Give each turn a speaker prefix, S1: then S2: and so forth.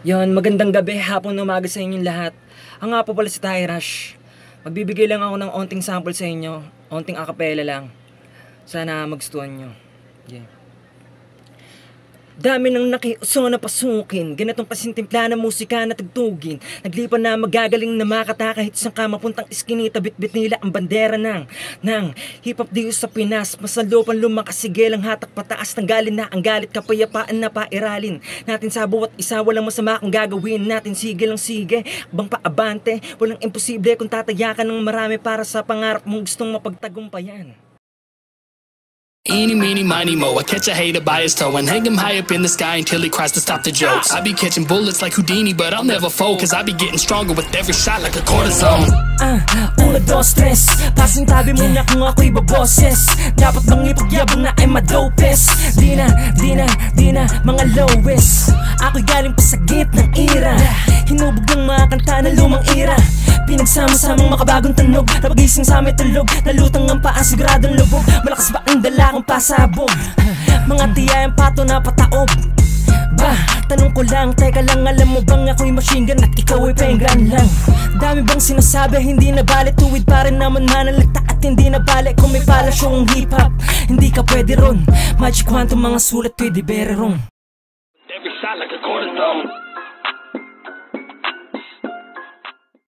S1: Yon, magandang gabi, hapon, umaga sa inyong lahat. Ang nga po pala si Thai Rush. Magbibigay lang ako ng onting sample sa inyo, onting acapella lang. Sana magustuhan nyo. Yeah. Dami nang nakiuso na pasukin, ganitong pasintimpla na musika na tugtugin. Naglipan na magagaling na makata kahit sa kamapuntang iskinita, bitbit nila ang bandera ng hip-hop diyo sa Pinas. Masalupan lumakasigil ang hatak pataas, tanggalin na ang galit, kapayapaan na pairalin natin sa bawat isa. Walang masama kung gagawin natin, sige lang sige, bang paabante. Walang imposible kung tatayakan ng marami para sa pangarap mong gustong mapagtagumpayan.
S2: Eeny, meeny, miny, mo. I catch a hater by his toe and hang him high up in the sky until he cries to stop the jokes. I be catching bullets like Houdini, but I'll never fold, cause I be getting stronger with every shot like a cortisone.
S1: Una, dos, tres, pasing tabi muna kung ako'y baboses. Dapat bang ipagyabang na ay madopes? Di na, mga lowest. Ako'y galing pa sa gitnang ira, hinubog ng mga kanta na lumang ira. Pinagsama-samang makabagong tunog, napagising sa may tulog, nalutang ang paa, siguradong lubog. Malakas ba ang dala kong pasabog? Mga tiyayang pato na pataob. Tanong ko lang, teka lang, alam mo bang ako'y machine gun at ikaw ay penggan lang? Dami bang sinasabi, hindi na bale, tuwid pa rin naman manalagta at hindi na bale. Kung may palasyong hip-hop, hindi ka pwede ron. Magic quantum, mga sulat pwede bere ron.
S2: Every shot like a cortisone.